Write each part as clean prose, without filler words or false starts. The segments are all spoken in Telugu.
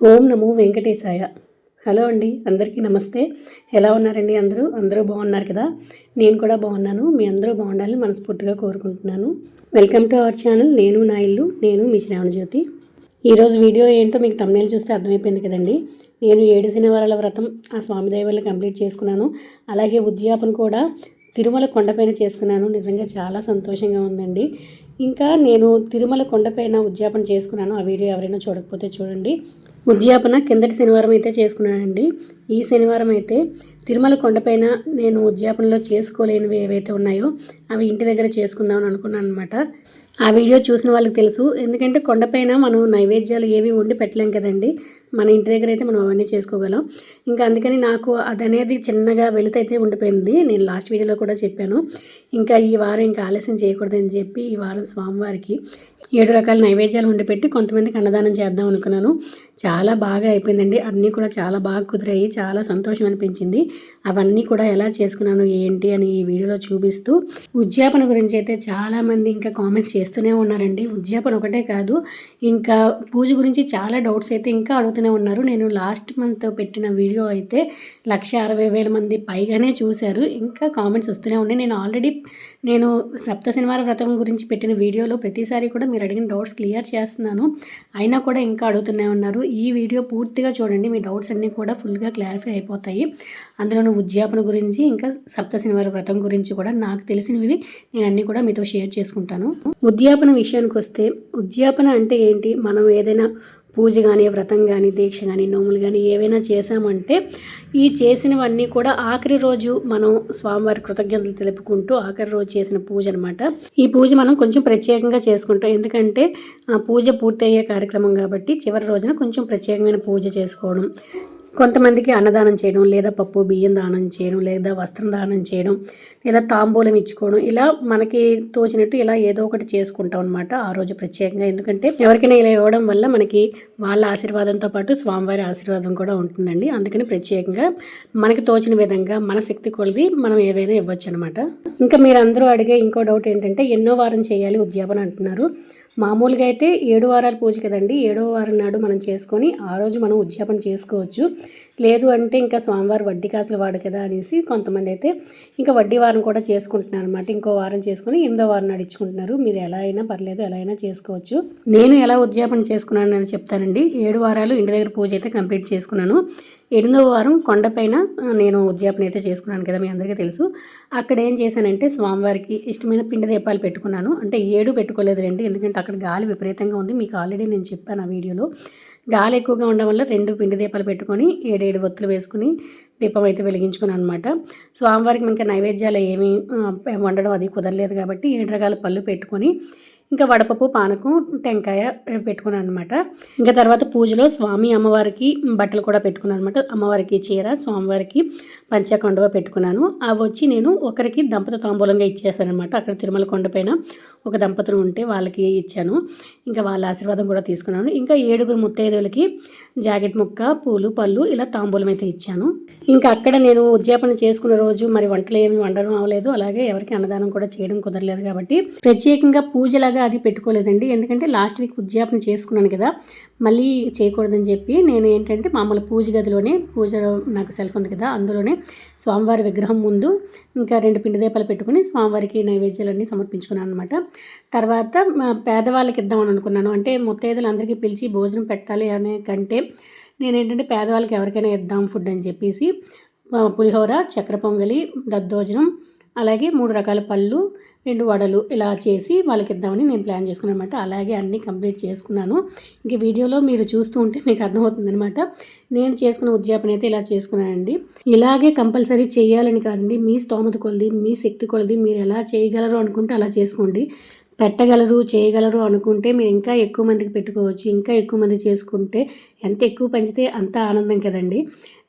ఓం నమో వెంకటేశాయ. హలో అండి, అందరికీ నమస్తే. ఎలా ఉన్నారండి? అందరూ బాగున్నారు కదా? నేను కూడా బాగున్నాను. మీ అందరూ బాగుండాలని మనస్ఫూర్తిగా కోరుకుంటున్నాను. Welcome to our channel. నేను మీ శ్రావణజ్యోతి. ఈరోజు వీడియో ఏంటో మీకు థంబ్నెయిల్ చూస్తే అర్థమైపోయింది కదండి. నేను 7 శనివారాల వ్రతం ఆ స్వామి దయ వల్ల కంప్లీట్ చేసుకున్నాను. అలాగే ఉద్యాపన కూడా తిరుమల కొండపైన చేసుకున్నాను. నిజంగా చాలా సంతోషంగా ఉందండి. ఇంకా నేను తిరుమల కొండపైన ఉద్యాపన చేసుకున్నాను. ఆ వీడియో ఎవరైనా చూడకపోతే చూడండి. ఉద్యాపన కిందటి శనివారం అయితే చేసుకున్నానండి. ఈ శనివారం అయితే తిరుమల కొండపైన నేను ఉద్యాపనలో చేసుకోలేనివి ఏవైతే ఉన్నాయో అవి ఇంటి దగ్గర చేసుకుందామని అనుకున్నాను అనమాట. ఆ వీడియో చూసిన వాళ్ళకి తెలుసు. ఎందుకంటే కొండపైన మనం నైవేద్యాలు ఏవి వండి పెట్టలేం కదండి. మన ఇంటి దగ్గర అయితే మనం అవన్నీ చేసుకోగలం. ఇంకా అందుకని నాకు అదనేది చిన్నగా వెలుతైతే ఉండిపోయింది. నేను లాస్ట్ వీడియోలో కూడా చెప్పాను. ఇంకా ఈ వారం ఇంకా ఆలస్యం చేయకూడదని చెప్పి ఈ వారం స్వామివారికి 7 రకాల నైవేద్యాలు వండిపెట్టి కొంతమందికి అన్నదానం చేద్దాం అనుకున్నాను. చాలా బాగా అయిపోయిందండి. అన్నీ కూడా చాలా బాగా కుదిరాయి. చాలా సంతోషం అనిపించింది. అవన్నీ కూడా ఎలా చేసుకున్నాను ఏంటి అని ఈ వీడియోలో చూపిస్తూ, ఉద్యాపన గురించి అయితే చాలామంది ఇంకా కామెంట్స్ చేస్తూనే ఉన్నారండి. ఉద్యాపన ఒకటే కాదు, ఇంకా పూజ గురించి చాలా డౌట్స్ అయితే ఇంకా అడుగుతూనే ఉన్నారు. నేను లాస్ట్ మంత్ పెట్టిన వీడియో అయితే 1,60,000 మంది పైగానే చూశారు. ఇంకా కామెంట్స్ వస్తూనే ఉన్నాయి. నేను సప్త శనివార వ్రతం గురించి పెట్టిన వీడియోలో ప్రతిసారి కూడా మీరు అడిగిన డౌట్స్ క్లియర్ చేస్తున్నాను. అయినా కూడా ఇంకా అడుగుతూనే ఉన్నారు. ఈ వీడియో పూర్తిగా చూడండి. మీ డౌట్స్ అన్నీ కూడా ఫుల్గా క్లారిఫై అయిపోతాయి. అందులోనూ ఉద్యాపన గురించి ఇంకా సప్త శనివార వ్రతం గురించి కూడా నాకు తెలిసినవి నేను అన్నీ కూడా మీతో షేర్ చేసుకుంటాను. ఉద్యాపన విషయానికి వస్తే, ఉద్యాపన అంటే ఏంటి? మనం ఏదైనా పూజ కానీ, వ్రతం కానీ, దీక్ష కానీ, నోములు కానీ ఏవైనా చేసామంటే ఈ చేసినవన్నీ కూడా ఆఖరి రోజు మనం స్వామివారి కృతజ్ఞతలు తెలుపుకుంటూ ఆఖరి రోజు చేసిన పూజ అనమాట. ఈ పూజ మనం కొంచెం ప్రత్యేకంగా చేసుకుంటాం. ఎందుకంటే ఆ పూజ పూర్తయ్యే కార్యక్రమం కాబట్టి చివరి రోజున కొంచెం ప్రత్యేకమైన పూజ చేసుకోవడం, కొంతమందికి అన్నదానం చేయడం, లేదా పప్పు బియ్యం దానం చేయడం, లేదా వస్త్రం దానం చేయడం, లేదా తాంబూలం ఇచ్చుకోవడం, ఇలా మనకి తోచినట్టు ఇలా ఏదో ఒకటి చేసుకుంటాం అనమాట ఆ రోజు ప్రత్యేకంగా. ఎందుకంటే ఎవరికైనా ఇలా ఇవ్వడం వల్ల మనకి వాళ్ళ ఆశీర్వాదంతో పాటు స్వామివారి ఆశీర్వాదం కూడా ఉంటుందండి. అందుకని ప్రత్యేకంగా మనకి తోచిన విధంగా మన శక్తి కొలది మనం ఏవైనా ఇవ్వచ్చు అనమాట. ఇంకా మీరందరూ అడిగే ఇంకో డౌట్ ఏంటంటే, ఎన్నో వారం చేయాలి ఉద్యాపన అంటున్నారు. మామూలుగా అయితే 7 వారాల పూజ కదండి. 7వ వారం నాడు మనం చేసుకొని ఆ రోజు మనం ఉద్యాపన చేసుకోవచ్చు. లేదు అంటే ఇంకా స్వామివారు వడ్డీ కాసులు వాడు కదా అనేసి కొంతమంది అయితే ఇంకా వడ్డీ వారం కూడా చేసుకుంటున్నారు అనమాట. ఇంకో వారం చేసుకొని 8వ వారం నాడు ఇచ్చుకుంటున్నారు. మీరు ఎలా అయినా పర్లేదు, ఎలా అయినా చేసుకోవచ్చు. నేను ఎలా ఉద్యాపన చేసుకున్నాను అని చెప్తానండి. 7 వారాలు ఇంటి దగ్గర పూజ అయితే కంప్లీట్ చేసుకున్నాను. 8వ వారం కొండపైన నేను ఉద్యాపన అయితే చేసుకున్నాను కదా, మీ అందరికీ తెలుసు. అక్కడ ఏం చేశానంటే స్వామివారికి ఇష్టమైన పిండి దీపాలు పెట్టుకున్నాను. అంటే 7 పెట్టుకోలేదులేండి, ఎందుకంటే అక్కడ గాలి విపరీతంగా ఉంది. మీకు ఆల్రెడీ నేను చెప్పాను ఆ వీడియోలో. గాలి ఎక్కువగా ఉండడం వల్ల 2 పిండి దీపాలు పెట్టుకొని 7 ఒత్తులు వేసుకుని దీపం అయితే వెలిగించుకున్నాను అనమాట. స్వామివారికి ఇంకా నైవేద్యాలు ఏమీ వండడం అది కుదరలేదు కాబట్టి 7 రకాల పళ్ళు పెట్టుకొని ఇంకా వడపప్పు, పానకం, టెంకాయ పెట్టుకున్నాను అనమాట. ఇంకా తర్వాత పూజలో స్వామి అమ్మవారికి బట్టలు కూడా పెట్టుకున్నాను అనమాట. అమ్మవారికి చీర, స్వామివారికి పంచకండువ పెట్టుకున్నాను. అవి వచ్చి నేను ఒకరికి దంపత తాంబూలంగా ఇచ్చేసాను అనమాట. అక్కడ తిరుమల కొండపైన ఒక దంపతులు ఉంటే వాళ్ళకి ఇచ్చాను. ఇంకా వాళ్ళ ఆశీర్వాదం కూడా తీసుకున్నాను. ఇంకా 7 ముత్తైదువులకి జాకెట్ ముక్క, పూలు, పళ్ళు ఇలా తాంబూలం అయితే ఇచ్చాను. ఇంకా అక్కడ నేను ఉద్యాపన చేసుకున్న రోజు మరి వంటలు ఏమి వండడం అవ్వలేదు, అలాగే ఎవరికి అన్నదానం కూడా చేయడం కుదరలేదు కాబట్టి ప్రత్యేకంగా పూజలాగా అది పెట్టుకోలేదండి. ఎందుకంటే లాస్ట్ వీక్ ఉద్యాపన చేసుకున్నాను కదా, మళ్ళీ చేయకూడదని చెప్పి నేను ఏంటంటే మామూలు పూజ గదిలోనే, పూజ నాకు సెల్ఫ్ ఉంది కదా అందులోనే స్వామివారి విగ్రహం ముందు ఇంకా 2 పిండి దీపాలు పెట్టుకుని స్వామివారికి నైవేద్యాలన్నీ సమర్పించుకున్నాను అనమాట. తర్వాత పేదవాళ్ళకి ఇద్దామని అనుకున్నాను. అంటే ముత్తైదులు అందరికీ పిలిచి భోజనం పెట్టాలి అనే కంటే నేనేంటంటే పేదవాళ్ళకి ఎవరికైనా ఇద్దాం ఫుడ్ అని చెప్పేసి పులిహోర, చక్కెర పొంగలి, దద్దోజనం, అలాగే 3 రకాల పళ్ళు, 2 వడలు ఇలా చేసి వాళ్ళకి ఇద్దామని నేను ప్లాన్ చేసుకున్నాను అనమాట. అలాగే అన్నీ కంప్లీట్ చేసుకున్నాను. ఇంక వీడియోలో మీరు చూస్తూ ఉంటే మీకు అర్థమవుతుంది అనమాట. నేను చేసుకున్న ఉద్యాపన అయితే ఇలా చేసుకున్నానండి. ఇలాగే కంపల్సరీ చేయాలని కాదండి, మీ స్తోమత కొలది, మీ శక్తి కొలది మీరు ఎలా చేయగలరు అనుకుంటే అలా చేసుకోండి. పెట్టగలరు, చేయగలరు అనుకుంటే మీరు ఇంకా ఎక్కువ మందికి పెట్టుకోవచ్చు. ఇంకా ఎక్కువ మంది చేసుకుంటే ఎంత ఎక్కువ పంచితే అంత ఆనందం కదండి.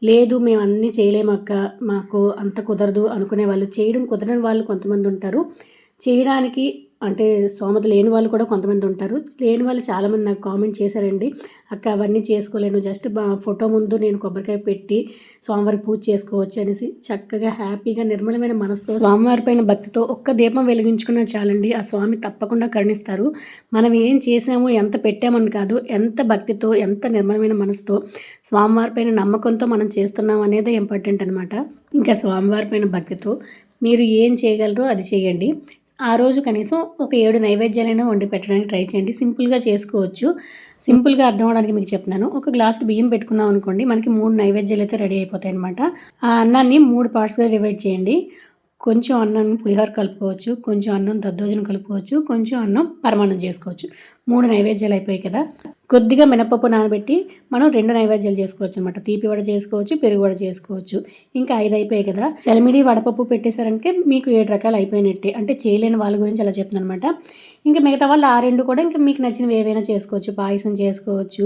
లేదు మేము అన్నీ చేయలేమక్క, మాకు అంత కుదరదు అనుకునే వాళ్ళు, చేయడం కుదరని వాళ్ళు కొంతమంది ఉంటారు. చేయడానికి అంటే స్తోమత లేని వాళ్ళు కూడా కొంతమంది ఉంటారు. లేని వాళ్ళు చాలామంది నాకు కామెంట్ చేశారండి, అక్క అవన్నీ చేసుకోలేను, జస్ట్ ఫోటో ముందు నేను కొబ్బరికాయ పెట్టి స్వామివారికి పూజ చేసుకోవచ్చు అనేసి. చక్కగా హ్యాపీగా నిర్మలమైన మనసుతో స్వామివారి పైన భక్తితో ఒక్క దీపం వెలిగించుకున్నా చాలండి, ఆ స్వామి తప్పకుండా కరుణిస్తారు. మనం ఏం చేసాము, ఎంత పెట్టామని కాదు, ఎంత భక్తితో, ఎంత నిర్మలమైన మనసుతో స్వామివారి పైన నమ్మకంతో మనం చేస్తున్నాం అనేది ఇంపార్టెంట్ అనమాట. ఇంకా స్వామివారి పైన భక్తితో మీరు ఏం చేయగలరో అది చేయండి. ఆ రోజు కనీసం ఒక 7 నైవేద్యాలైనా వండి పెట్టడానికి ట్రై చేయండి. సింపుల్గా చేసుకోవచ్చు. సింపుల్గా అర్థం అవడానికి మీకు చెప్తున్నాను. ఒక గ్లాసు బియ్యం పెట్టుకున్నాం అనుకోండి, మనకి 3 నైవేద్యాలు అయితే రెడీ అయిపోతాయి అనమాట. ఆ అన్నాన్ని 3 పార్ట్స్గా డివైడ్ చేయండి. కొంచెం అన్నం పులిహోర కలుపుకోవచ్చు, కొంచెం అన్నం దద్దోజనం కలుపుకోవచ్చు, కొంచెం అన్నం పరమాన్నం చేసుకోవచ్చు. 3 నైవేద్యాలు అయిపోయాయి కదా. కొద్దిగా మినపప్పు నానబెట్టి మనం 2 నైవేద్యాలు చేసుకోవచ్చు అనమాట. తీపి వడ చేసుకోవచ్చు, పెరుగు వడ చేసుకోవచ్చు. ఇంకా 5 అయిపోయాయి కదా. చలిమిడి వడపప్పు పెట్టేశారంటే మీకు 7 రకాలు అయిపోయినట్టే. అంటే చేయలేని వాళ్ళ గురించి అలా చెప్తున్నాను అనమాట. ఇంకా మిగతా వాళ్ళు ఆ 2 కూడా ఇంకా మీకు నచ్చినవి ఏవైనా చేసుకోవచ్చు. పాయసం చేసుకోవచ్చు,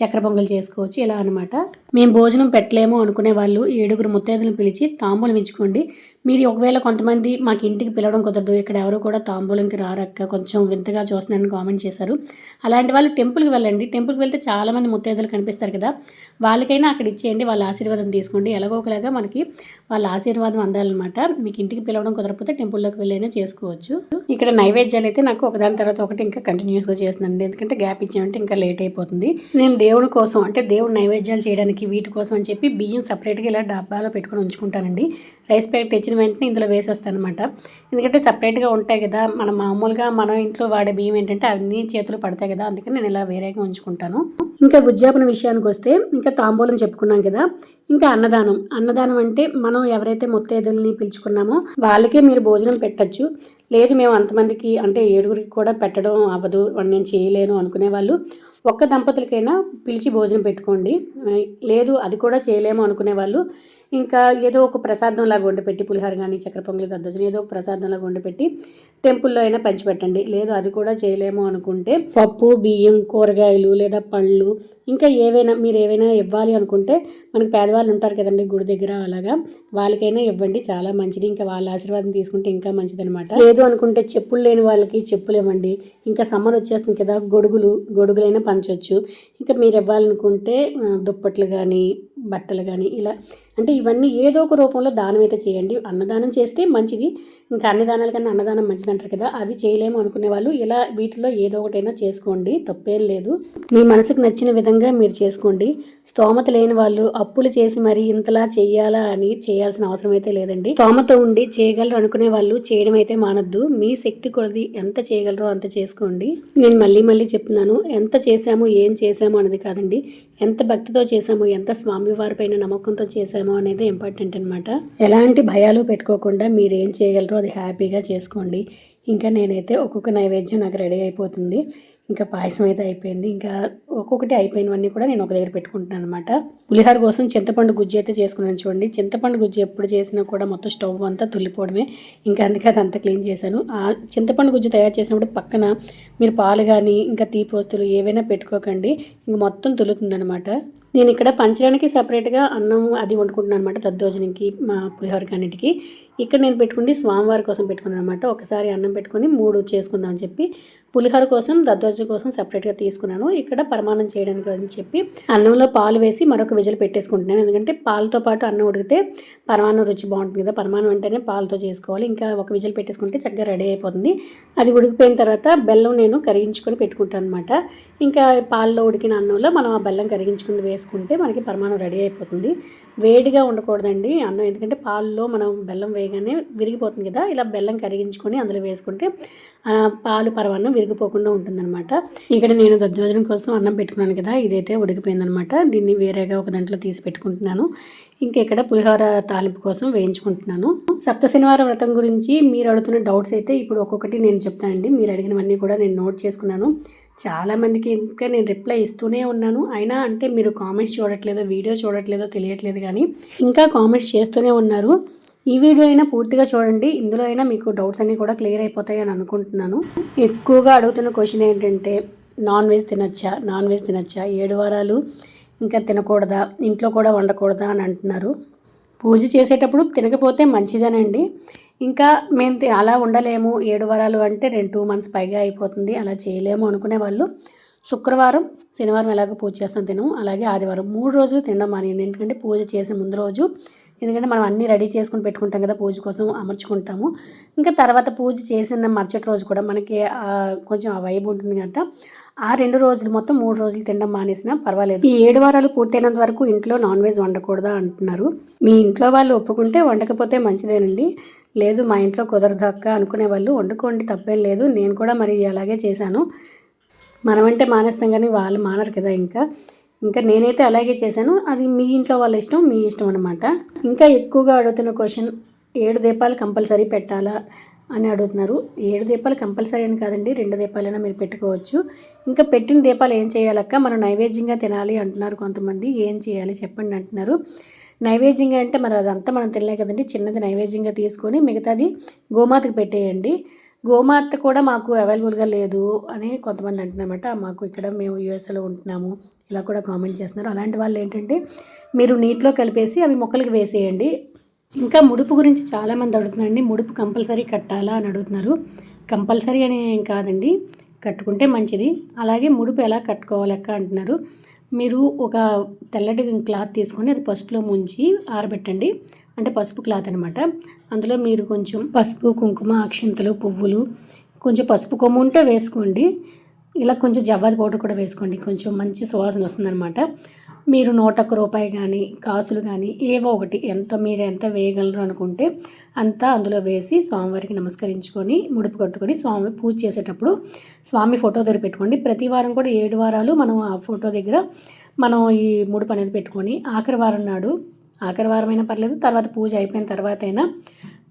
చక్కెర పొంగల్ చేసుకోవచ్చు, ఇలా అనమాట. మేము భోజనం పెట్టలేము అనుకునే వాళ్ళు 7 ముత్తైదులను పిలిచి తాంబూలం ఇచ్చుకోండి. మీరు ఒకవేళ కొంతమంది మాకు ఇంటికి పిలవడం కుదరదు, ఇక్కడ ఎవరు కూడా తాంబూలంకి రారక్క, కొంచెం వింతగా చూస్తున్నారని కామెంట్ చేశారు. అలాంటి వాళ్ళు టెంపుల్కి వెళ్ళండి. టెంపుల్కి వెళ్తే చాలామంది ముత్తైదులు కనిపిస్తారు కదా, వాళ్ళకైనా అక్కడ ఇచ్చేయండి, వాళ్ళ ఆశీర్వాదం తీసుకోండి. ఎలాగో ఒకలాగా మనకి వాళ్ళ ఆశీర్వాదం అందాలన్నమాట. మీకు ఇంటికి పిలవడం కుదరకపోతే టెంపుల్లోకి వెళ్ళైనా చేసుకోవచ్చు. ఇక్కడ నైవేద్యాలు అయితే నాకు ఒకదాని తర్వాత ఒకటి ఇంకా కంటిన్యూస్గా చేస్తున్నాను, ఎందుకంటే గ్యాప్ ఇచ్చామంటే ఇంకా లేట్ అయిపోతుంది. నేను దేవుడి కోసం, అంటే దేవుడు నైవేద్యాలు చేయడానికి వీటి కోసం అని చెప్పి బియ్యం సపరేట్గా ఇలా డబ్బాలో పెట్టుకొని ఉంచుకుంటానండి. రైస్ ప్యాకెట్ తెచ్చిన వెంటనే ఇందులో వేసేస్తాను అనమాట. ఎందుకంటే సపరేట్గా ఉంటాయి కదా, మనం మామూలుగా మనం ఇంట్లో వాడే బియ్యం ఏంటంటే అన్ని చేతులు పడతాయి కదా, అందుకని నేను ఇలా వేరేగా ఉంచుకుంటాను. ఇంకా ఉద్యాపన విషయానికి వస్తే, ఇంకా తాంబూలం చెప్పుకున్నాం కదా, ఇంకా అన్నదానం అంటే మనం ఎవరైతే ముత్తైదుల్ని పిలుచుకున్నామో వాళ్ళకే మీరు భోజనం పెట్టచ్చు. లేదు మేము అంతమందికి అంటే 7గురికి కూడా పెట్టడం అవ్వదు, నేను చేయలేను అనుకునే వాళ్ళు ఒక్క దంపతులకైనా పిలిచి భోజనం పెట్టుకోండి. లేదు అది కూడా చేయలేము అనుకునే వాళ్ళు ఇంకా ఏదో ఒక ప్రసాదంలాగా వండిపెట్టి, పులిహోర కానీ చక్కెర పొంగలి దద్దోజనం ఏదో ఒక ప్రసాదంలాగా వండిపెట్టి టెంపుల్లో అయినా పంచిపెట్టండి. లేదు అది కూడా చేయలేము అనుకుంటే పప్పు, బియ్యం, కూరగాయలు లేదా పళ్ళు ఇంకా మీరు ఏవైనా ఇవ్వాలి అనుకుంటే మనకి పేదవాళ్ళు ఉంటారు కదండి గుడి దగ్గర, అలాగా వాళ్ళకైనా ఇవ్వండి, చాలా మంచిది. ఇంకా వాళ్ళ ఆశీర్వాదం తీసుకుంటే ఇంకా మంచిది అనమాట. లేదు అనుకుంటే చెప్పులు లేని వాళ్ళకి చెప్పులు ఇవ్వండి. ఇంకా సమ్మర్ వచ్చేస్తుంది కదా, గొడుగులైనా పంచవచ్చు. ఇంకా మీరు ఇవ్వాలనుకుంటే దుప్పట్లు కానీ బట్టలు కానీ ఇలా, అంటే ఇవన్నీ ఏదో ఒక రూపంలో దానం అయితే చేయండి. అన్నదానం చేస్తే మంచిది, ఇంకా అన్ని దానాల కన్నా అన్నదానం మంచిది అంటారు కదా, అవి చేయలేము అనుకునే వాళ్ళు ఇలా వీటిలో ఏదో ఒకటైనా చేసుకోండి, తప్పేం లేదు. మీ మనసుకు నచ్చిన విధంగా మీరు చేసుకోండి. స్తోమత లేని వాళ్ళు అప్పులు చేసి మరి ఇంతలా చెయ్యాలా అని చేయాల్సిన అవసరం అయితే లేదండి. స్తోమత ఉండి చేయగలరు అనుకునే వాళ్ళు చేయడం అయితే మానద్దు. మీ శక్తి కొలది ఎంత చేయగలరో అంత చేసుకోండి. నేను మళ్ళీ చెప్తున్నాను, ఎంత చేశాము ఏం చేశాము అనేది కాదండి, ఎంత భక్తితో చేశాము, ఎంత స్వామివారి పైన నమ్మకంతో చేశాము అనేది ఇంపార్టెంట్ అనమాట. ఎలాంటి భయాలు పెట్టుకోకుండా మీరు ఏం చేయగలరో అది హ్యాపీగా చేసుకోండి. ఇంకా నేనైతే ఒక్కొక్క నైవేద్యం నాకు రెడీ అయిపోతుంది. ఇంకా పాయసం అయితే అయిపోయింది. ఇంకా ఒక్కొక్కటి అయిపోయినవన్నీ కూడా నేను ఒక దగ్గర పెట్టుకుంటున్నాను అనమాట. పులిహోర కోసం చింతపండు గుజ్జు అయితే చేసుకున్నాను చూడండి. చింతపండు గుజ్జు ఎప్పుడు చేసినా కూడా మొత్తం స్టవ్ అంతా తుల్లిపోవడమే, ఇంకా అందుకే అదంతా క్లీన్ చేశాను. ఆ చింతపండు గుజ్జు తయారు చేసినప్పుడు పక్కన మీరు పాలు కానీ ఇంకా తీపి వస్తువులు ఏవైనా పెట్టుకోకండి, ఇంక మొత్తం తులుతుందనమాట. నేను ఇక్కడ పంచడానికి సపరేట్గా అన్నం అది వండుకుంటున్నాను అనమాట, దద్దోజనంకి మా పులిహోరకి అన్నిటికీ. ఇక్కడ నేను పెట్టుకుంటే స్వామివారి కోసం పెట్టుకున్నాను అనమాట. ఒకసారి అన్నం పెట్టుకొని 3 చేసుకుందాం అని చెప్పి పులిహోర కోసం దద్దోజనం కోసం సపరేట్గా తీసుకున్నాను. ఇక్కడ పరమాన్నం చేయడానికి అని చెప్పి అన్నంలో పాలు వేసి మరొక విజిల్ పెట్టేసుకుంటున్నాను. ఎందుకంటే పాలతో పాటు అన్నం ఉడికితే పరమాన్నం రుచి బాగుంటుంది కదా, పరమాన్నం అంటేనే పాలతో చేసుకోవాలి. ఇంకా ఒక విజిల్ పెట్టేసుకుంటే చక్కగా రెడీ అయిపోతుంది. అది ఉడికిపోయిన తర్వాత బెల్లం నేను కరిగించుకొని పెట్టుకుంటాను అనమాట. ఇంకా పాలలో ఉడికిన అన్నంలో మనం ఆ బెల్లం కరిగించుకుని వేసుకుంటే మనకి పరమాన్నం రెడీ అయిపోతుంది. వేడిగా ఉండకూడదండి అన్నం, ఎందుకంటే పాలలో మనం బెల్లం వేయగానే విరిగిపోతుంది కదా, ఇలా బెల్లం కరిగించుకొని అందులో వేసుకుంటే పాలు పరమాన్నం విరిగిపోకుండా ఉంటుందన్నమాట. ఇక్కడ నేను దద్దోజనం కోసం అన్నం పెట్టుకున్నాను కదా, ఇదైతే ఉడికిపోయిందనమాట. దీన్ని వేరేగా ఒక దాంట్లో తీసి పెట్టుకుంటున్నాను. ఇంకా ఇక్కడ పులిహోర తాలింపు కోసం వేయించుకుంటున్నాను. సప్త శనివారం వ్రతం గురించి మీరు అడుగుతున్న డౌట్స్ అయితే ఇప్పుడు ఒక్కొక్కటి నేను చెప్తానండి. మీరు అడిగినవన్నీ కూడా నేను నోట్ చేసుకున్నాను. చాలామందికి ఇంకా నేను రిప్లై ఇస్తూనే ఉన్నాను, అయినా అంటే మీరు కామెంట్స్ చూడట్లేదో వీడియో చూడట్లేదో తెలియట్లేదు, కానీ ఇంకా కామెంట్స్ చేస్తూనే ఉన్నారు. ఈ వీడియో అయినా పూర్తిగా చూడండి, ఇందులో అయినా మీకు డౌట్స్ అన్నీ కూడా క్లియర్ అయిపోతాయి అని అనుకుంటున్నాను. ఎక్కువగా అడుగుతున్న క్వశ్చన్ ఏంటంటే నాన్ వెజ్ తినచ్చా 7 వారాలు ఇంకా తినకూడదా, ఇంట్లో కూడా వండకూడదా అని అంటున్నారు. పూజ చేసేటప్పుడు తినకపోతే మంచిదేనండి. ఇంకా మేము అలా ఉండలేము, 7 వారాలు అంటే 2 మంత్స్ పైగా అయిపోతుంది, అలా చేయలేము అనుకునే వాళ్ళు శుక్రవారం, శనివారం ఎలాగో పూజ చేస్తాం తినము, అలాగే ఆదివారం 3 రోజులు తినడం మానేయండి. ఎందుకంటే పూజ చేసే ముందు రోజు, ఎందుకంటే మనం అన్నీ రెడీ చేసుకుని పెట్టుకుంటాం కదా, పూజ కోసం అమర్చుకుంటాము. ఇంకా తర్వాత పూజ చేసిన మరుసటి రోజు కూడా మనకి కొంచెం ఆ వైబ్ ఉంటుంది కనుక ఆ 2 రోజులు మొత్తం 3 రోజులు తినడం మానేసినా పర్వాలేదు. ఈ 7 వారాలు పూర్తయినంత వరకు ఇంట్లో నాన్ వెజ్ వండకూడదా అంటున్నారు. మీ ఇంట్లో వాళ్ళు ఒప్పుకుంటే వండకపోతే మంచిదేనండి. లేదు మా ఇంట్లో కుదరదు అక్క అనుకునే వాళ్ళు వండుకోండి, తప్పేం లేదు. నేను కూడా మరి అలాగే చేశాను. మనమంటే మానేస్తాం కానీ వాళ్ళు మానరు కదా. ఇంకా నేనైతే అలాగే చేశాను. అది మీ ఇంట్లో వాళ్ళ ఇష్టం, మీ ఇష్టం అనమాట. ఇంకా ఎక్కువగా అడుగుతున్న క్వశ్చన్, 7 దీపాలు కంపల్సరీ పెట్టాలా అని అడుగుతున్నారు. 7 దీపాలు కంపల్సరీ అని కాదండి, 2 దీపాలైనా మీరు పెట్టుకోవచ్చు. ఇంకా పెట్టిన దీపాలు ఏం చేయాలక్క, మనం నైవేద్యంగా తినాలి అంటున్నారు కొంతమంది. ఏం చేయాలి చెప్పండి అంటున్నారు. నైవేద్యంగా అంటే మరి అదంతా మనం తినలే కదండి, చిన్నది నైవేద్యంగా తీసుకొని మిగతాది గోమాతకు పెట్టేయండి. గోమాత కూడా మాకు అవైలబుల్గా లేదు అని కొంతమంది అంటున్నారన్నమాట. మాకు ఇక్కడ మేము యూఎస్ఏలో ఉంటున్నాము ఇలా కూడా కామెంట్ చేస్తున్నారు. అలాంటి వాళ్ళు ఏంటంటే మీరు నీటిలో కలిపేసి అవి మొక్కలకి వేసేయండి. ఇంకా ముడుపు గురించి చాలామంది అడుగుతున్నారండి, ముడుపు కంపల్సరీ కట్టాలా అని అడుగుతున్నారు. కంపల్సరీ అని ఏం కాదండి, కట్టుకుంటే మంచిది. అలాగే ముడుపు ఎలా కట్టుకోవాలక్క అంటున్నారు. మీరు ఒక తెల్లటి క్లాత్ తీసుకొని అది పసుపులో ముంచి ఆరబెట్టండి. అంటే పసుపు క్లాత్ అనమాట. అందులో మీరు కొంచెం పసుపు, కుంకుమ, అక్షింతలు, పువ్వులు, కొంచెం పసుపు కొమ్ము ఉంటే వేసుకోండి. ఇలా కొంచెం జవ్వాది పౌడర్ కూడా వేసుకోండి, కొంచెం మంచి సువాసన వస్తుందన్నమాట. మీరు 101 రూపాయి కానీ కాసులు కానీ ఏవో ఒకటి మీరు ఎంత వేయగలరు అనుకుంటే అంతా అందులో వేసి స్వామివారికి నమస్కరించుకొని ముడుపు కట్టుకొని స్వామి పూజ చేసేటప్పుడు స్వామి ఫోటో దగ్గర పెట్టుకోండి. ప్రతి వారం కూడా 7 వారాలు మనం ఆ ఫోటో దగ్గర మనం ఈ ముడుపు అనేది పెట్టుకొని ఆఖరి వారం నాడు, ఆఖరి వారమైనా పర్లేదు, తర్వాత పూజ అయిపోయిన తర్వాత అయినా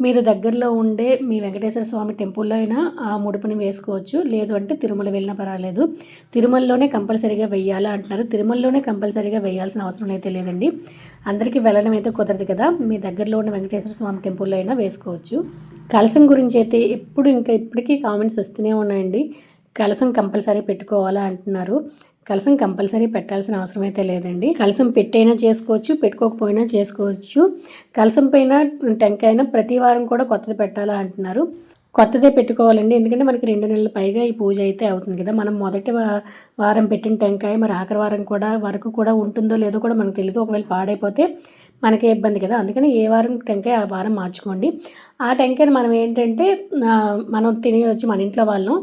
మీరు దగ్గరలో ఉండే మీ వెంకటేశ్వర స్వామి టెంపుల్లో అయినా ఆ ముడుపుని వేసుకోవచ్చు. లేదు అంటే తిరుమల వెళ్ళినా పర్వాలేదు. తిరుమలలోనే కంపల్సరీగా వెయ్యాలా అంటున్నారు. తిరుమలలోనే కంపల్సరీగా వేయాల్సిన అవసరం అయితే లేదండి. అందరికీ వెళ్ళడం అయితే కుదరదు కదా, మీ దగ్గరలో ఉన్న వెంకటేశ్వర స్వామి టెంపుల్లో అయినా వేసుకోవచ్చు. కలశం గురించి అయితే ఇప్పటికీ కామెంట్స్ వస్తూనే ఉన్నాయండి. కలశం కంపల్సరీ పెట్టుకోవాలా అంటున్నారు. కలశం కంపల్సరీ పెట్టాల్సిన అవసరం అయితే లేదండి. కలశం పెట్టైనా చేసుకోవచ్చు, పెట్టుకోకపోయినా చేసుకోవచ్చు. కలశం పైన టెంకాయన ప్రతి వారం కూడా కొత్తది పెట్టాలా అంటున్నారు. కొత్తదే పెట్టుకోవాలండి, ఎందుకంటే మనకి 2 నెలల పైగా ఈ పూజ అయితే అవుతుంది కదా. మనం మొదటి వారం పెట్టిన టెంకాయ మరి ఆఖరి వారం వరకు కూడా ఉంటుందో లేదో కూడా మనకు తెలియదు. ఒకవేళ పాడైపోతే మనకే ఇబ్బంది కదా. అందుకని ఏ వారం టెంకాయ ఆ వారం మార్చుకోండి. ఆ టెంకాయని మనం ఏంటంటే మనం తినేయచ్చు, మన ఇంట్లో వాళ్ళు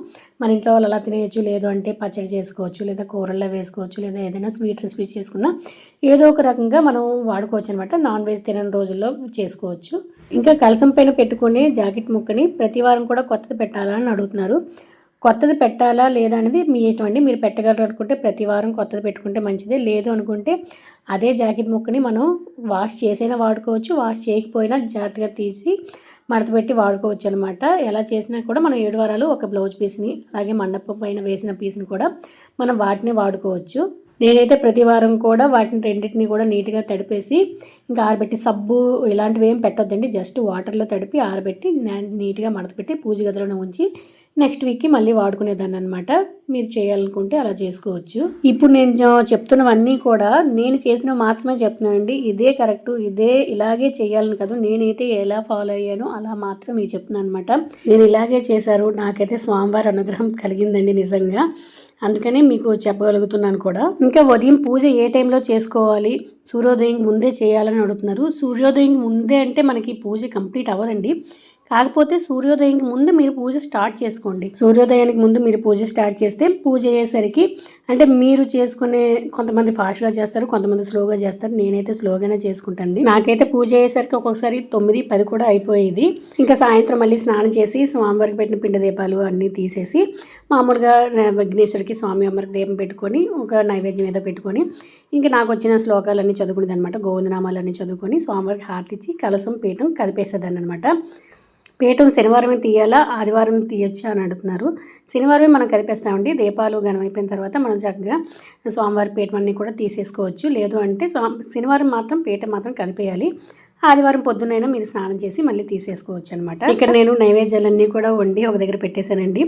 అలా తినేయచ్చు. లేదు అంటే పచ్చడి చేసుకోవచ్చు, లేదా కూరల్లో వేసుకోవచ్చు, లేదా ఏదైనా స్వీట్ రెసిపీ చేసుకున్నా ఏదో ఒక రకంగా మనం వాడుకోవచ్చు అనమాట. నాన్ వెజ్ తినని రోజుల్లో చేసుకోవచ్చు. ఇంకా కలసం పైన పెట్టుకునే జాకెట్ ముక్కని ప్రతి వారం కూడా కొత్తది పెట్టాలా అని అడుగుతున్నారు. కొత్తది పెట్టాలా లేదా అనేది మీ ఇష్టం అండి. మీరు పెట్టగలరు అనుకుంటే ప్రతి వారం కొత్తది పెట్టుకుంటే మంచిదే. లేదు అనుకుంటే అదే జాకెట్ ముక్కని మనం వాష్ చేసైనా వాడుకోవచ్చు, వాష్ చేయకపోయినా జాగ్రత్తగా తీసి మడత పెట్టి వాడుకోవచ్చు అనమాట. ఎలా చేసినా కూడా మనం 7 వారాలు ఒక బ్లౌజ్ పీస్ని, అలాగే మండపం పైన వేసిన పీస్ని కూడా మనం వాటిని వాడుకోవచ్చు. నేనైతే ప్రతి వారం కూడా వాటిని రెండింటిని కూడా నీట్గా తడిపేసి ఇంకా ఆరబెట్టి, సబ్బు ఇలాంటివి ఏం పెట్టొద్దండి, జస్ట్ వాటర్లో తడిపి ఆరబెట్టి నీట్గా మడతపెట్టి పూజ గదిలోనే ఉంచి నెక్స్ట్ వీక్కి మళ్ళీ వాడుకునేదాన్ని అనమాట. మీరు చేయాలనుకుంటే అలా చేసుకోవచ్చు. ఇప్పుడు నేను చెప్తున్నవన్నీ కూడా నేను చేసినవి మాత్రమే చెప్తున్నానండి. ఇదే కరెక్టు, ఇలాగే చేయాలని కాదు. నేనైతే ఎలా ఫాలో అయ్యానో అలా మాత్రం మీకు చెప్తున్నాను అనమాట. నేను ఇలాగే చేశారు, నాకైతే స్వామివారి అనుగ్రహం కలిగిందండి నిజంగా. అందుకనే మీకు చెప్పగలుగుతున్నాను కూడా. ఇంకా ఉదయం పూజ ఏ టైంలో చేసుకోవాలి, సూర్యోదయం ముందే చేయాలని అడుగుతున్నారు. సూర్యోదయం ముందే అంటే మనకి పూజ కంప్లీట్ అవ్వదండి. కాకపోతే సూర్యోదయానికి ముందు మీరు పూజ స్టార్ట్ చేసుకోండి. సూర్యోదయానికి ముందు మీరు పూజ స్టార్ట్ చేస్తే పూజ అయ్యేసరికి అంటే మీరు చేసుకునే కొంతమంది ఫాస్ట్గా చేస్తారు, కొంతమంది స్లోగా చేస్తారు. నేనైతే స్లోగానే చేసుకుంటాను. నాకైతే పూజ అయ్యేసరికి ఒక్కొక్కసారి 9, 10 కూడా అయిపోయేది. ఇంకా సాయంత్రం మళ్ళీ స్నానం చేసి స్వామివారికి పెట్టిన పిండి దీపాలు అన్నీ తీసేసి మామూలుగా విఘ్నేశ్వరికి స్వామి అమ్మరికి దీపం పెట్టుకొని ఒక నైవేద్యం ఏదో పెట్టుకొని ఇంకా నాకు వచ్చిన శ్లోకాలన్నీ చదువుకునేది అనమాట. గోవిందనామాలన్నీ చదువుకొని స్వామివారికి హారతిచ్చి కలసం పీఠం కదిపేసేదాన్ని అనమాట. పీఠం శనివారమే తీయాలా, ఆదివారం తీయొచ్చా అని అడుగుతున్నారు. శనివారమే మనం కదిపేస్తామండి. దీపాలు ఘనం అయిపోయిన తర్వాత మనం చక్కగా స్వామివారి పీఠం అన్నీ కూడా తీసేసుకోవచ్చు. లేదు అంటే శనివారం మాత్రం పీఠం మాత్రం కదిపేయాలి. ఆదివారం పొద్దునైనా మీరు స్నానం చేసి మళ్ళీ తీసేసుకోవచ్చు అనమాట. ఇక్కడ నేను నైవేద్యాలన్నీ కూడా వండి ఒక దగ్గర పెట్టేశానండి.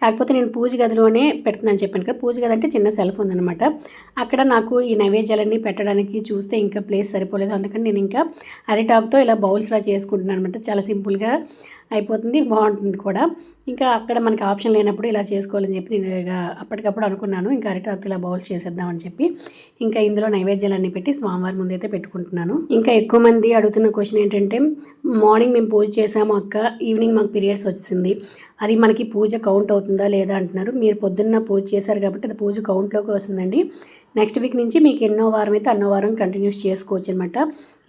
కాకపోతే నేను పూజ గదిలోనే పెడుతున్నాను చెప్పాను కదా. పూజ గది అంటే చిన్న సెల్ఫ్ ఉందనమాట. అక్కడ నాకు ఈ నైవేద్యాలన్నీ పెట్టడానికి చూస్తే ఇంకా ప్లేస్ సరిపోలేదు. అందుకని నేను ఇంకా అరిటాకుతో ఇలా బౌల్స్లా చేసుకుంటున్నాను అనమాట. చాలా సింపుల్గా అయిపోతుంది, బాగుంటుంది కూడా. ఇంకా అక్కడ మనకి ఆప్షన్ లేనప్పుడు ఇలా చేసుకోవాలని చెప్పి నేను ఇక అప్పటికప్పుడు అనుకున్నాను. ఇంకా అరిటాకు ఇలా బౌల్స్ చేసేద్దామని చెప్పి ఇంకా ఇందులో నైవేద్యాలన్నీ పెట్టి స్వామివారి ముందైతే పెట్టుకుంటున్నాను. ఇంకా ఎక్కువ మంది అడుగుతున్న క్వశ్చన్ ఏంటంటే, మార్నింగ్ మేము పూజ చేసాము అక్క, ఈవినింగ్ మాకు పీరియడ్స్ వచ్చింది, అది మనకి పూజ కౌంట్ అవుతుందా లేదా అంటున్నారు. మీరు పొద్దున్న పూజ చేశారు కాబట్టి అది పూజ కౌంట్లోకి వస్తుందండి. నెక్స్ట్ వీక్ నుంచి మీకు ఎన్నో వారం అయితే అన్నో వారం కంటిన్యూస్ చేసుకోవచ్చు అనమాట.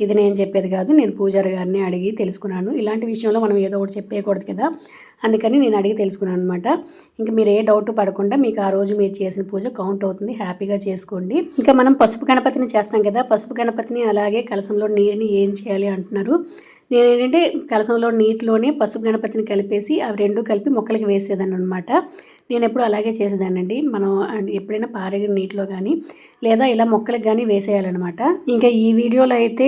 ఇది నేను చెప్పేది కాదు, నేను పూజారి గారిని అడిగి తెలుసుకున్నాను. ఇలాంటి విషయంలో మనం ఏదో ఒకటి చెప్పేయకూడదు కదా, అందుకని నేను అడిగి తెలుసుకున్నాను అనమాట. ఇంకా మీరు ఏ డౌట్ పడకుండా మీకు ఆ రోజు మీరు చేసిన పూజ కౌంట్ అవుతుంది, హ్యాపీగా చేసుకోండి. ఇంకా మనం పసుపు గణపతిని చేస్తాం కదా, పసుపు గణపతిని అలాగే కలసంలో నీరుని ఏం చేయాలి అంటున్నారు. నేను ఏంటంటే కలసంలో నీటిలోనే పసుపు గణపతిని కలిపేసి అవి రెండు కలిపి మొక్కలకి వేసేదాన్ని అనమాట. నేను ఎప్పుడు అలాగే చేసేదానండి. మనం ఎప్పుడైనా పారే నీటిలో కానీ లేదా ఇలా మొక్కలకు కానీ వేసేయాలన్నమాట. ఇంకా ఈ వీడియోలో అయితే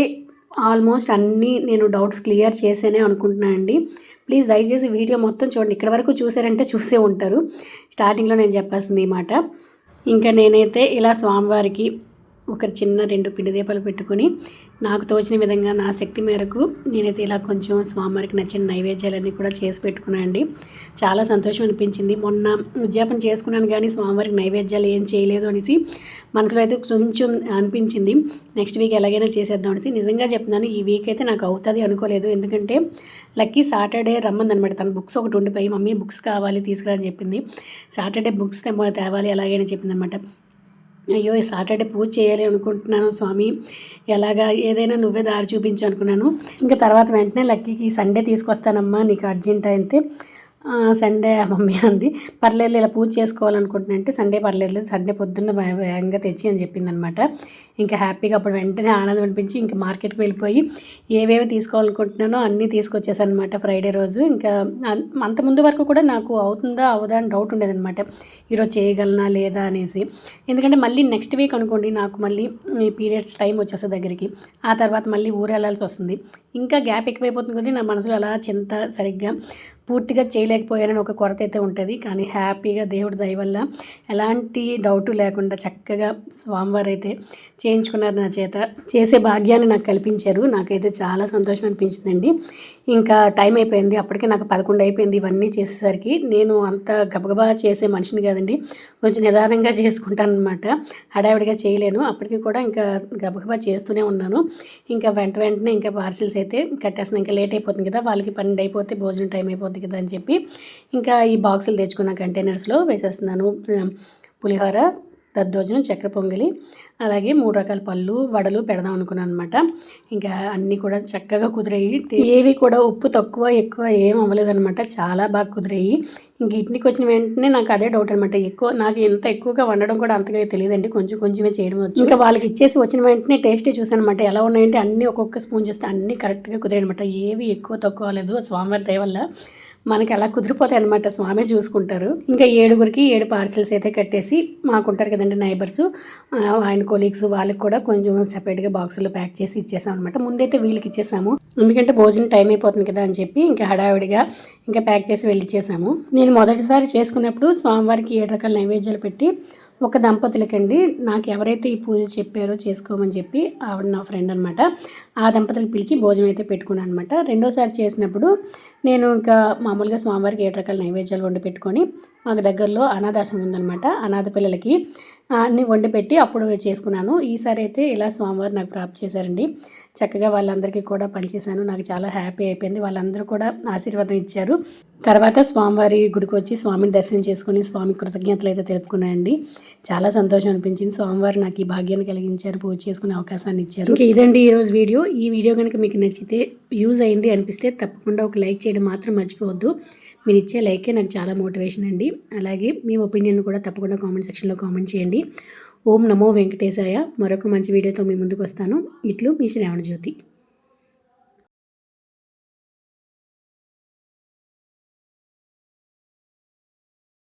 ఆల్మోస్ట్ అన్నీ నేను డౌట్స్ క్లియర్ చేసేనే అనుకుంటున్నానండి. ప్లీజ్ దయచేసి వీడియో మొత్తం చూడండి. ఇక్కడ వరకు చూసారంటే చూసే ఉంటారు. స్టార్టింగ్లో నేను చెప్పాల్సింది ఈ మాట. ఇంకా నేనైతే ఇలా స్వామివారికి ఒక చిన్న 2 పిండి దీపాలు పెట్టుకొని నాకు తోచిన విధంగా నా శక్తి మేరకు నేనైతే ఇలా కొంచెం స్వామివారికి నచ్చిన నైవేద్యాలన్నీ కూడా చేసి పెట్టుకున్నాను అండి. చాలా సంతోషం అనిపించింది. మొన్న ఉద్యాపన చేసుకున్నాను కానీ స్వామివారికి నైవేద్యాలు ఏం చేయలేదు అనేసి మనసులో అయితే కొంచెం అనిపించింది. నెక్స్ట్ వీక్ ఎలాగైనా చేసేద్దాం అనేసి. నిజంగా చెప్తున్నాను, ఈ వీక్ అయితే నాకు అవుతుంది అనుకోలేదు. ఎందుకంటే లక్కీ సాటర్డే రమ్మందనమాట. తన బుక్స్ ఒకటి ఉండిపోయి, మమ్మీ బుక్స్ కావాలి తీసుకురా అని చెప్పింది. సాటర్డే బుక్స్ తేవాలి ఎలాగైనా చెప్పింది అనమాట. అయ్యో సాటర్డే పూజ చేయాలి అనుకుంటున్నాను స్వామి, ఎలాగా ఏదైనా నువ్వే దారి చూపించు అనుకున్నాను. ఇంకా తర్వాత వెంటనే లక్కీకి సండే తీసుకొస్తానమ్మా, నీకు అర్జెంట్ అయితే సండే మమ్మీ అంది. పర్లేదు ఇలా పూజ చేసుకోవాలనుకుంటున్నా అంటే సండే పర్లేదు, సండే పొద్దున్న వేగంగా తెచ్చి అని చెప్పింది అనమాట. ఇంకా హ్యాపీగా అప్పుడు వెంటనే ఆనందం అనిపించి ఇంకా మార్కెట్కి వెళ్ళిపోయి ఏవేవి తీసుకోవాలనుకుంటున్నానో అన్నీ తీసుకొచ్చేసాను అనమాట ఫ్రైడే రోజు. ఇంకా అంత ముందు వరకు కూడా నాకు అవుతుందా అవదా అని డౌట్ ఉండేదన్నమాట, ఈరోజు చేయగలనా లేదా అనేసి. ఎందుకంటే మళ్ళీ నెక్స్ట్ వీక్ అనుకోండి నాకు మళ్ళీ ఈ పీరియడ్స్ టైం వచ్చేస్తుంది దగ్గరికి, ఆ తర్వాత మళ్ళీ ఊరు వెళ్ళాల్సి వస్తుంది. ఇంకా గ్యాప్ ఎక్కువైపోతుంది కదా, నా మనసులో అలా చింత సరిగ్గా పూర్తిగా చేయలేకపోయానని ఒక కొరత అయితే ఉంటుంది. కానీ హ్యాపీగా దేవుడి దయ వల్ల ఎలాంటి డౌటు లేకుండా చక్కగా స్వామివారు అయితే చేయించుకున్నారు నా చేత. చేసే భాగ్యాన్ని నాకు కల్పించారు. నాకైతే చాలా సంతోషం అనిపించిందండి. ఇంకా టైం అయిపోయింది, అప్పటికే నాకు 11 అయిపోయింది. ఇవన్నీ చేసేసరికి నేను అంత గబగబా చేసే మనిషిని కాదండి, కొంచెం నిదానంగా చేసుకుంటాను అనమాట. హడావిడిగా చేయలేను. అప్పటికి కూడా ఇంకా గబగబా చేస్తూనే ఉన్నాను. ఇంకా వెంటనే ఇంకా పార్సిల్స్ అయితే కట్టేస్తున్నాను. ఇంకా లేట్ అయిపోతుంది కదా, వాళ్ళకి 12 అయిపోతే భోజనం టైం అయిపోతుంది కదా అని చెప్పి ఇంకా ఈ బాక్సులు తెచ్చుకున్న కంటైనర్స్లో వేసేస్తున్నాను. పులిహోర, దద్దోజనం, చక్కెర పొంగలి, అలాగే 3 రకాల పళ్ళు వడలు పెడదాం అనుకున్నాను అనమాట. ఇంకా అన్నీ కూడా చక్కగా కుదిరాయి. ఏవి కూడా ఉప్పు తక్కువ ఎక్కువ ఏం అవ్వలేదన్నమాట, చాలా బాగా కుదిరాయి. ఇంక ఇంటికి వచ్చిన వెంటనే నాకు అదే డౌట్ అనమాట, నాకు ఎంత ఎక్కువగా వండడం కూడా అంతగా తెలియదండి, కొంచెమే చేయడం వచ్చు. ఇంకా వాళ్ళకి ఇచ్చేసి వచ్చిన వెంటనే టేస్టే చూసాను అనమాట, ఎలా ఉన్నాయంటే అన్నీ ఒక్కొక్క స్పూన్ చేస్తే అన్నీ కరెక్ట్గా కుదిరాయి అనమాట. ఏవి ఎక్కువ తక్కువ లేదు, స్వామివారి దయ వల్ల మనకి అలా కుదిరిపోతాయి అనమాట, స్వామి చూసుకుంటారు. ఇంకా 7గురికి 7 పార్సిల్స్ అయితే కట్టేసి మాకుంటారు కదండి నైబర్స్, ఆయన కొలీగ్స్, వాళ్ళకి కూడా కొంచెం సెపరేట్గా బాక్సుల్లో ప్యాక్ చేసి ఇచ్చేసాం అనమాట. ముందైతే వీళ్ళకి ఇచ్చేసాము, ఎందుకంటే భోజనం టైం అయిపోతుంది కదా అని చెప్పి ఇంకా హడావిడిగా ఇంకా ప్యాక్ చేసి వెళ్ళిచ్చేసాము. నేను మొదటిసారి చేసుకున్నప్పుడు స్వామివారికి 7 రకాల నైవేద్యాలు పెట్టి ఒక దంపతులకండి, నాకు ఎవరైతే ఈ పూజ చెప్పారో చేసుకోమని చెప్పి ఆవిడ నా ఫ్రెండ్ అనమాట, ఆ దంపతులకు పిలిచి భోజనం అయితే పెట్టుకున్నాను అనమాట. రెండోసారి చేసినప్పుడు నేను ఇంకా మామూలుగా స్వామివారికి 7 రకాల నైవేద్యాలు వండి పెట్టుకొని మాకు దగ్గరలో అనాథాశ్రమం ఉందనమాట, అనాథ పిల్లలకి అన్నీ వండి పెట్టి అప్పుడు చేసుకున్నాను. ఈసారి అయితే ఇలా స్వామివారు నాకు ప్రాప్తి చేశారండి. చక్కగా వాళ్ళందరికీ కూడా పనిచేశాను, నాకు చాలా హ్యాపీ అయిపోయింది. వాళ్ళందరూ కూడా ఆశీర్వాదం ఇచ్చారు. తర్వాత స్వామివారి గుడికి వచ్చి స్వామిని దర్శనం చేసుకుని స్వామి కృతజ్ఞతలు అయితే తెలుపుకున్నానండి. చాలా సంతోషం అనిపించింది, స్వామివారు నాకు ఈ భాగ్యాన్ని కలిగించారు, పూజ చేసుకునే అవకాశాన్ని ఇచ్చారు. ఇదండి ఈరోజు వీడియో. ఈ వీడియో కనుక మీకు నచ్చితే, యూజ్ అయింది అనిపిస్తే తప్పకుండా ఒక లైక్ చేయడం మాత్రం మర్చిపోవద్దు. మీరు ఇచ్చే లైకే నాకు చాలా మోటివేషన్ అండి. అలాగే మీ ఒపీనియన్ కూడా తప్పకుండా కామెంట్ సెక్షన్లో కామెంట్ చేయండి. ఓం నమో వెంకటేశాయ. మరొక మంచి వీడియోతో మీ ముందుకు వస్తాను. ఇట్లు మీ శ్రావణ జ్యోతి.